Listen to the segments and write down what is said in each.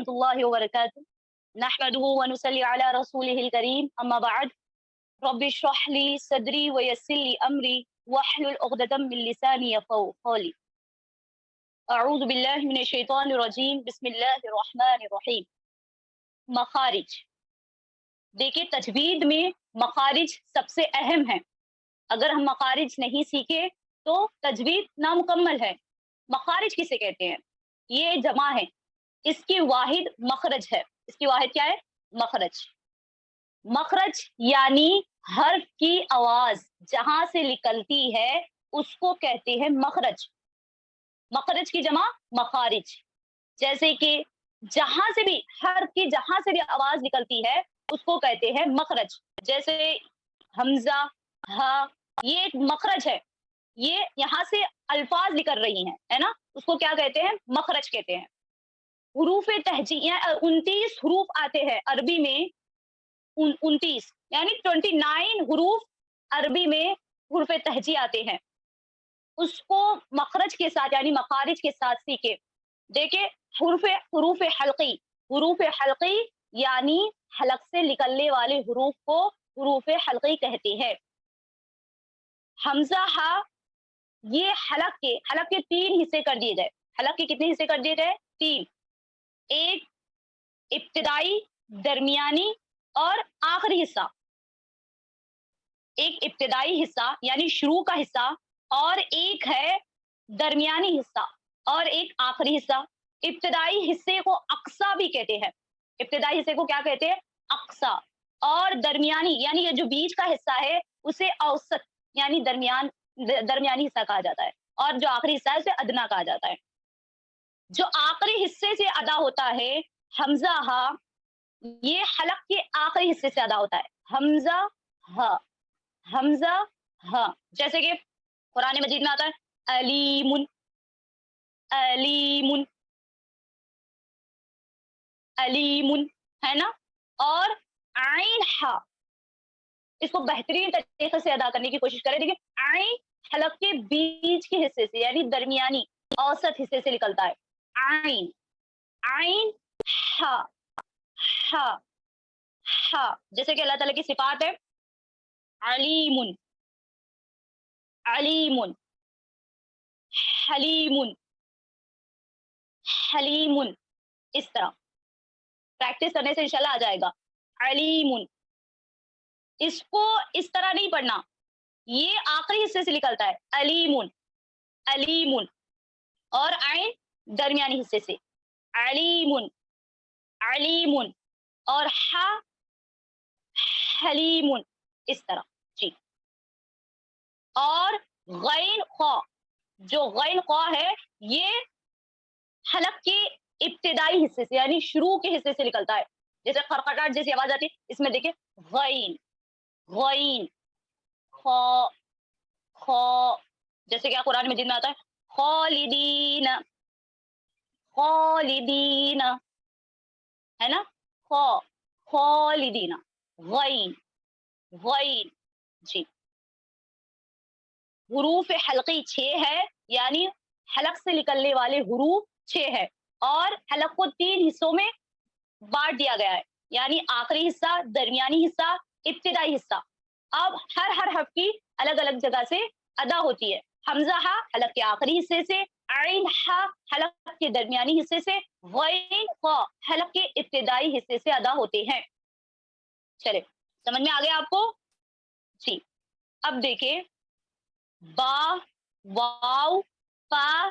वरहमतुल्लाहि वबरकातुहू नहमदुहु व नुसल्ली अला रसूलिहिल करीम अम्मा बाद रब्बि इश्रह ली सदरी व यस्सिर ली अमरी वहलुल उक़दतम मिन लिसानी यफ़क़हू क़ौली अऊज़ु बिल्लाहि मिनश शैतानिर रजीम बिस्मिल्लाहिर रहमानिर रहीम। मखारिज, देखिए तजवीद में मखारिज सबसे अहम है। अगर हम मखारिज नहीं सीखे तो तजवीद नामुकम्मल है। मखारिज किसे कहते हैं? ये जमा है, इसकी वाहिद मखरज है। इसकी वाहिद क्या है? मखरज। मखरज यानी हर्फ की आवाज जहां से निकलती है उसको कहते हैं मखरज। मखरज की जमा मखारिज। जैसे कि जहां से भी हर्फ की जहां से भी आवाज निकलती है उसको कहते हैं मखरज। जैसे हमजा, हा, ये एक मखरज है। ये यहाँ से अल्फाज निकल रही हैं, है ना, उसको क्या कहते हैं? मखरज कहते हैं। हुरूफ तहजी 29 हुरूफ आते हैं अरबी में। 29 यानी 29 हुरूफ अरबी में हुरूफ तहजी आते हैं। उसको मखरज के साथ यानी मखारिज के साथ सीखे। देखिए हुरूफ हल्की, हुरूफ हल्की यानी हलक से निकलने वाले हुरूफ को हुरूफ हल्की कहते हैं। हमजा, हा, ये हलक के 3 हिस्से कर दिए गए। हलक के कितने हिस्से कर दिए गए? 3। एक इब्तिदाई, दरमियानी और आखिरी हिस्सा। एक इब्तिदाई हिस्सा यानी शुरू का हिस्सा, और एक है दरमियानी हिस्सा, और एक आखिरी हिस्सा। इब्तिदाई हिस्से को अक्सा भी कहते हैं। इब्तिदाई हिस्से को क्या कहते हैं? अक्सा। और दरमियानी यानी ये जो बीच का हिस्सा है उसे औसत यानी दरमियानी हिस्सा कहा जाता है, और जो आखिरी हिस्सा है उसे अदना कहा जाता है। जो आखिरी हिस्से से अदा होता है हमजा, हा, ये हलक के आखिरी हिस्से से अदा होता है। हमजा, हा, हमजा, हा। जैसे कि कुरान मजीद में आता है अलीमुन, अलीमुन, अलीमुन, है ना। और आइन, हा, इसको बेहतरीन तरीके से अदा करने की कोशिश करें। देखिए आइन हलक के बीच के हिस्से से यानी दरमियानी औसत हिस्से से निकलता है। आइन, आइन, हा, हा, हा। जैसे कि अल्लाह ताला की सिफात है अलीमुन, अलीमुन, हलीमुन, हलीमुन। इस तरह प्रैक्टिस करने से इंशाल्लाह आ जाएगा। अलीमुन, इसको इस तरह नहीं पढ़ना, ये आखिरी हिस्से से निकलता है। अलीमुन, अलीमुन, और आइन दरमियानी हिस्से से। अलीमुन, अलीमुन, और हा हलीमुन। इस तरह जी। और गैन ख्वा, जो गैन ख्वा है ये हलक के इब्तिदाई हिस्से से यानी शुरू के हिस्से से निकलता है। जैसे खरखटाहट जैसी आवाज आती है, इसमें देखिए गैन, गैन, ख, ख। जैसे क्या कुरान मजीद में आता है खालिदीन, खालिदीन, है ना। ख, खालिदीन, गैन, गैन जी। हुरूफ हलकी 6 है, यानी हलक से निकलने वाले हुरूफ 6 है, और हलक को 3 हिस्सों में बांट दिया गया है, यानी आखिरी हिस्सा, दरमियानी हिस्सा, इब्तिदाई हिस्सा। अब हर हर्फ की अलग अलग जगह से अदा होती है। हमजा, हा, हलक के आखिरी हिस्से से, आइन, हा, हलक के दरमियानी हिस्से से, गैन, ख, हलक के इब्तिदाई हिस्से से अदा होते हैं। चले, समझ में आ गया आपको जी। अब देखिए बा, वाव, फा,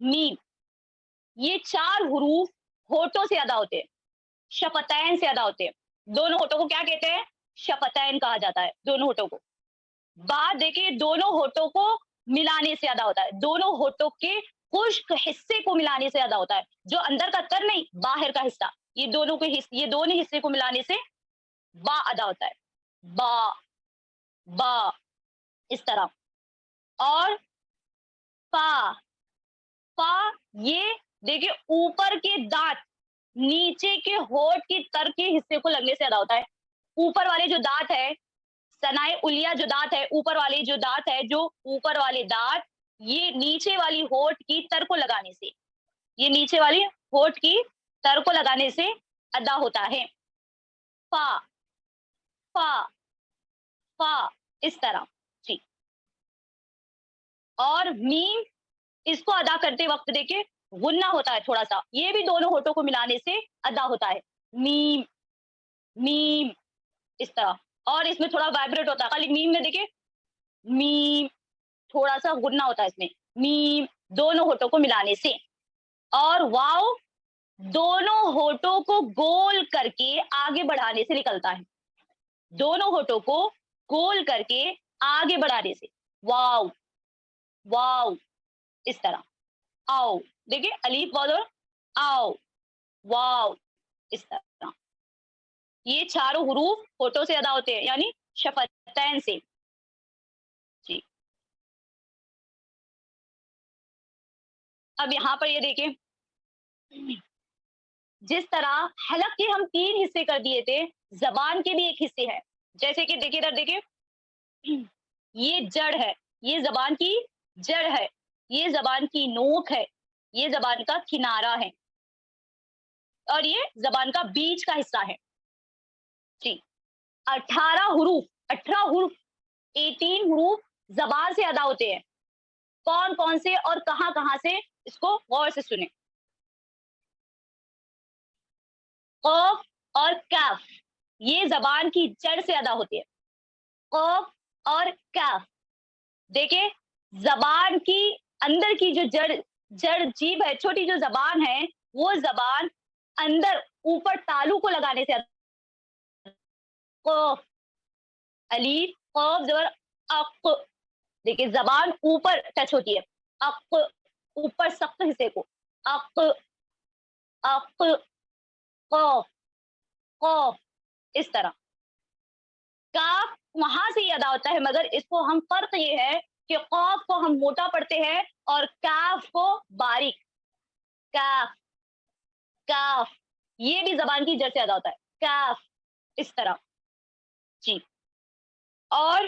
मीम, ये 4 हुरूफ होठों से अदा होते हैं, शफतैन से अदा होते हैं। दोनों होठों को क्या कहते हैं? शफतैन कहा जाता है, दोनों होठों को। बा देखिए दोनों होठों को मिलाने से अदा होता है, दोनों होठों के खुश्क हिस्से को मिलाने से अदा होता है। जो अंदर का तर नहीं, बाहर का हिस्सा, ये दोनों के हिस्से, ये दोनों हिस्से को मिलाने से बा अदा होता है। बा, बा, इस तरह। और फा, फा, ये देखिए ऊपर के दांत नीचे के होठ की तर के हिस्से को लगने से अदा होता है। ऊपर वाले जो दांत है, सनाए उलिया जो दांत है, ऊपर वाले जो दांत है, जो ऊपर वाले दांत, ये नीचे वाली होठ की तर को लगाने से, ये नीचे वाली होठ की तर को लगाने से अदा होता है। फा फा फा इस तरह जी। और मीम, इसको अदा करते वक्त देखिए गुन्ना होता है थोड़ा सा, ये भी दोनों होठों को मिलाने से अदा होता है। मीम मीम इस तरह, और इसमें थोड़ा वाइब्रेट होता है, खाली मीम में देखिए मीम थोड़ा सा गुन्ना होता है इसमें, मीम दोनों होठों को मिलाने से। और वाव दोनों होठों को गोल करके आगे बढ़ाने से निकलता है, दोनों होठों को गोल करके आगे बढ़ाने से। वाव वाव इस तरह। आओ देखिए अलीफ वाव आओ वाव इस तरह। ये चारों हुरूफ होठों से अदा होते हैं, यानी शफतैन से जी। अब यहाँ पर ये देखें, जिस तरह हलक के हम 3 हिस्से कर दिए थे, ज़बान के भी एक हिस्से हैं। जैसे कि देखिए इधर देखिए, ये जड़ है, ये ज़बान की जड़ है, ये ज़बान की नोक है, ये ज़बान का किनारा है और ये ज़बान का बीच का हिस्सा है। जी, 18 हुरूफ 18 हुरूफ 18 हुरूफ ज़बान से अदा होते हैं। कौन-कौन से और कहाँ-कहाँ से, इसको गौर से सुनें। क़ाफ़ और काफ़, ये ज़बान की जड़ से अदा होती है। क़ाफ़ और काफ़, देखिए ज़बान की अंदर की जो जड़ जड़ जीभ है, छोटी जो ज़बान है, वो ज़बान अंदर ऊपर तालू को लगाने से क़ाफ़, अलीफ, क़ाफ़ ज़बर अक़, देखिए ज़बान ऊपर टच होती है। अक़, ऊपर सख्त हिस्से को, अक़ अक़, क़ाफ़ क़ाफ़ इस तरह। काफ वहां से ही अदा होता है, मगर इसको हम फर्क ये है कि कौफ को हम मोटा पढ़ते हैं और काफ को बारीक। काफ काफ ये भी जबान की जड़ से अदा होता है, काफ इस तरह जी। और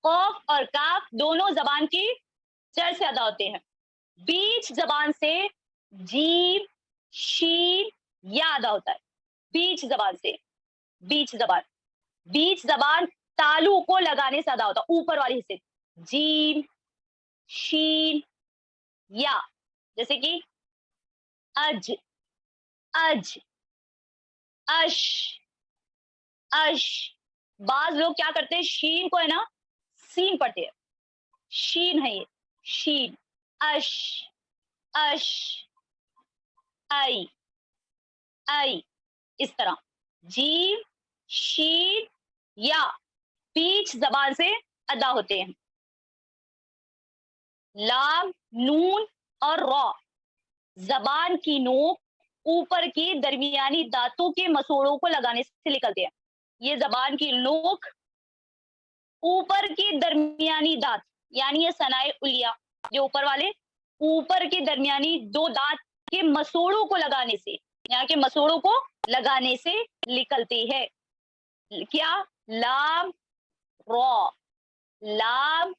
कौफ और काफ दोनों जबान की जड़ से अदा होते हैं। बीच जबान से जीम शीन या अदा होता है, बीच जबान से। बीच जबान बीच जबान तालू को लगाने से अदा होता है, ऊपर वाले हिस्से जीम शीन या, जैसे कि अज अज अश अश। बाज लोग क्या करते हैं, शीन को है ना सीन पढ़ते हैं, शीन है ये, शीन। अश अश आई आई इस तरह। जीम शीन या बीच जबान से अदा होते हैं। लाम नून और रॉ जबान की नोक ऊपर की दरमियानी दांतों के मसोड़ों को लगाने से निकलते हैं। ये जबान की नोक ऊपर की दरमियानी दांत, यानी ये सनाए उलिया जो ऊपर वाले ऊपर के दरमियानी दो दांत के मसोड़ों को लगाने से, यहाँ के मसोड़ों को लगाने से निकलती है। क्या? लाम रॉ, लाम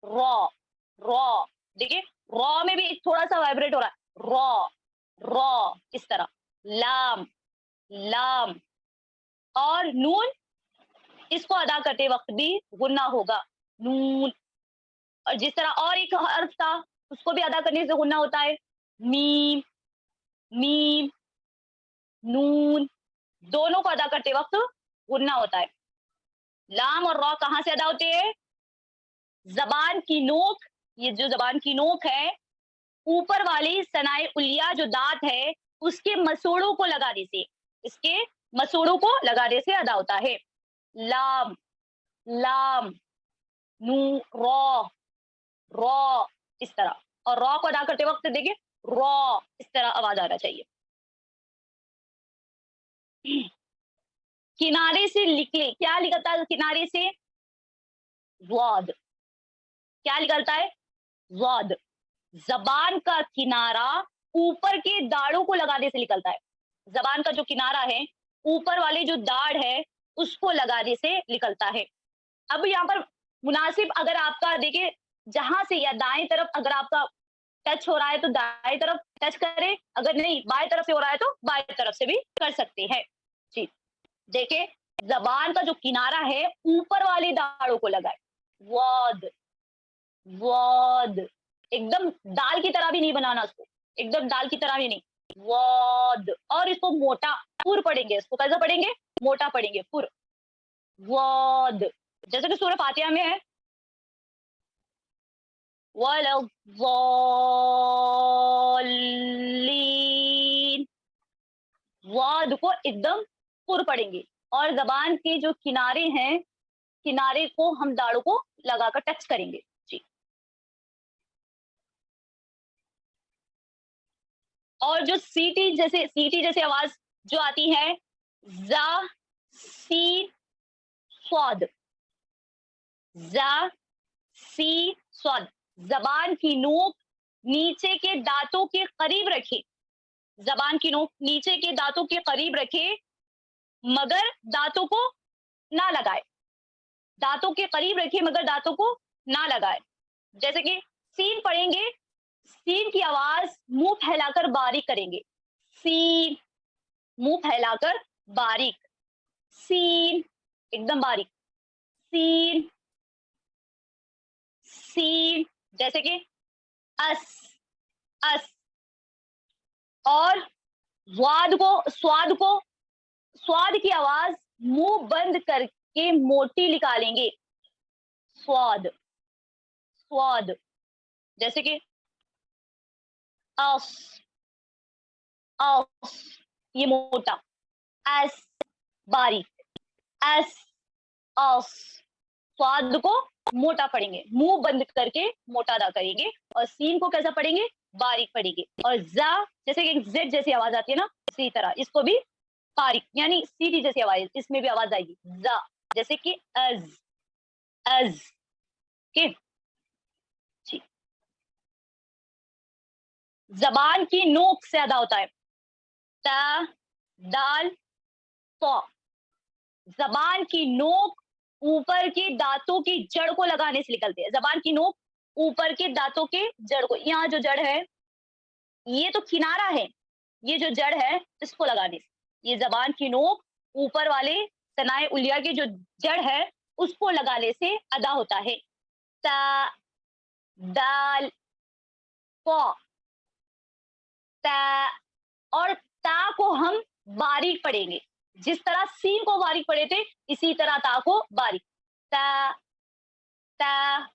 रॉ, रॉ देखिए रॉ में भी थोड़ा सा वाइब्रेट हो रहा है, रॉ रॉ इस तरह। लाम लाम। और नून, इसको अदा करते वक्त भी गुन्ना होगा, नून। और जिस तरह और एक हर्फ था उसको भी अदा करने से गुन्ना होता है, मीम मीम नून, दोनों को अदा करते वक्त गुन्ना होता है। लाम और रॉ कहाँ से अदा होते हैं? जबान की नोक, ये जो जबान की नोक है ऊपर वाली सनाए उलिया जो दांत है उसके मसूड़ों को लगाने से, इसके मसूड़ों को लगाने से अदा होता है। लाम लाम नू रॉ रॉ इस तरह। और रॉ को अदा करते वक्त देखिए रॉ इस तरह आवाज आना चाहिए। किनारे से निकले, क्या निकलता है किनारे से? वाद। क्या निकलता है? वाद। जबान का किनारा ऊपर के दाढ़ों को लगाने से निकलता है। जबान का जो किनारा है ऊपर वाले जो दाढ़ है उसको लगाने से निकलता है। अब यहाँ पर मुनासिब अगर आपका देखिए जहां से या दाएं तरफ अगर आपका टच हो रहा है तो दाएं तरफ टच करें, अगर नहीं बाएं तरफ से हो रहा है तो बाएं तरफ से भी कर सकते हैं। जी, देखिए जबान का जो किनारा है ऊपर वाली दाढ़ों को लगाए। वाद, वाद, एकदम दाल की तरह भी नहीं बनाना उसको, एकदम दाल की तरह भी नहीं। वाद, और इसको मोटा पुर पढ़ेंगे, इसको कैसा पढ़ेंगे? मोटा पढ़ेंगे, पुर। वाद, जैसे कि सूरह फातिहा में है, वला ज़ाल्लीन, वाद को एकदम पुर पढ़ेंगे, और जबान के जो किनारे हैं, किनारे को हम दाढ़ों को लगाकर टच करेंगे। जी, और जो सीटी जैसे आवाज जो आती है, जा, सी, स्वाद, जा, सी, स्वाद, जबान की नोक नीचे के दांतों के करीब रखें, जबान की नोक नीचे के दांतों के करीब रखें, मगर दांतों को ना लगाए, दांतों के करीब रखिए मगर दांतों को ना लगाए। जैसे कि सीन पढ़ेंगे, सीन की आवाज मुंह फैलाकर बारीक करेंगे, सीन, मुंह फैलाकर बारीक, सीन, एकदम बारीक, सीन, सीन, जैसे कि अस, अस, और स्वाद की आवाज मुंह बंद करके मोटी निकालेंगे, स्वाद, स्वाद, जैसे कि अस, अस, ये मोटा, एस, बारीक, एस, अस, स्वाद को मोटा पढ़ेंगे, मुंह बंद करके मोटा अदा करेंगे, और सीन को कैसा पढ़ेंगे? बारीक पढ़ेंगे, और जा, जैसे कि जेड जैसी आवाज आती है ना, इसी तरह इसको भी बारीक, यानी सीधी जैसी आवाज, इसमें भी आवाज आएगी, जा, जैसे कि अज, अज के। जी, जबान की नोक से अदा होता है, ता, दाल, तो, जबान की नोक ऊपर के दांतों की जड़ को लगाने से निकलती है, जबान की नोक ऊपर के दांतों के जड़ को, यहाँ जो जड़ है ये तो किनारा है, ये जो जड़ है इसको लगाने से, ये जबान की नोक ऊपर वाले सनाए उलिया की जो जड़ है उसको लगाने से अदा होता है, ता, दाल, प, ता, और ता को हम बारीक पढ़ेंगे, जिस तरह सीन को बारीक पढ़े थे इसी तरह ता को बारीक, ता, ता,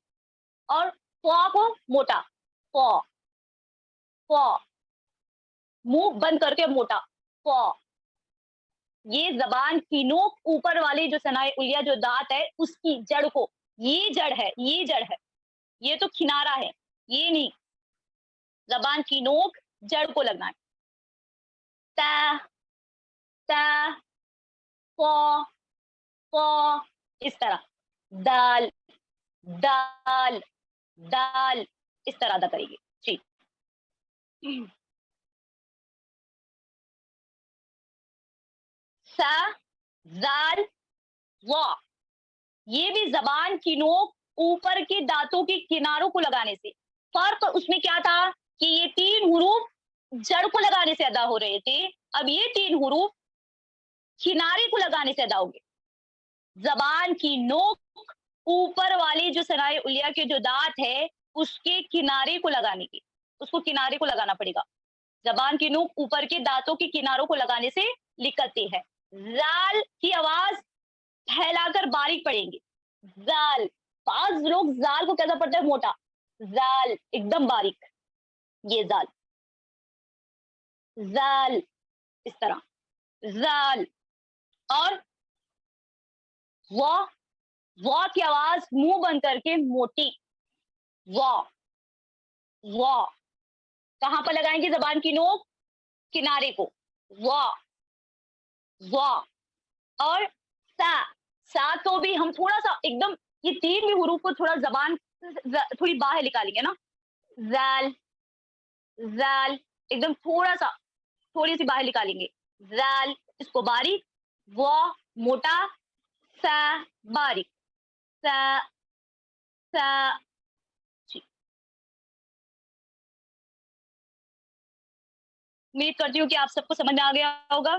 और प को मोटा, प, प, मुंह बंद करके मोटा, प, ये जबान की नोक ऊपर वाले जो सनाए उलिया जो दांत है उसकी जड़ को, ये जड़ है, ये जड़ है, ये तो किनारा है, ये नहीं, जबान की नोक जड़ को लगना है, ता, ता, प, प, इस तरह, दाल, दाल, दाल, इस तरह अदा करेंगे। जी, सा, जाल, वा, ये भी जबान की नोक ऊपर के दांतों के किनारों को लगाने से, फर्क उसमें क्या था कि ये तीन हुरूफ जड़ को लगाने से अदा हो रहे थे, अब ये तीन हुरूफ किनारे को लगाने से अदा होंगे, जबान की नोक ऊपर वाली जो सनाए उलिया के जो दांत है उसके किनारे को लगाने की, उसको किनारे को लगाना पड़ेगा, जबान की नोक ऊपर के दांतों के किनारों को लगाने से निकलती है, जाल की आवाज फैलाकर बारीक पड़ेंगे, जाल, पांच लोग जाल को कैसा पढ़ते हैं? मोटा, जाल एकदम बारीक, ये जाल, जाल, इस तरह, जाल, और वाह, वाह की आवाज मुंह बंद करके मोटी, वाह, वाह, कहां पर लगाएंगे जबान की नोक? किनारे को, वाह, वाह, और सा, सा तो भी हम थोड़ा सा एकदम ये तीन भी हुरूफ को थोड़ा जबान थोड़ी बाहर निकालेंगे ना, जाल, जाल, एकदम थोड़ा सा, थोड़ी सी बाहर निकालेंगे, जाल, इसको बारीक, वा, मोटा, सा, बारीक, सा, सा, जी, امید کرتی ہوں کہ آپ سب کو سمجھ میں آ گیا ہوگا.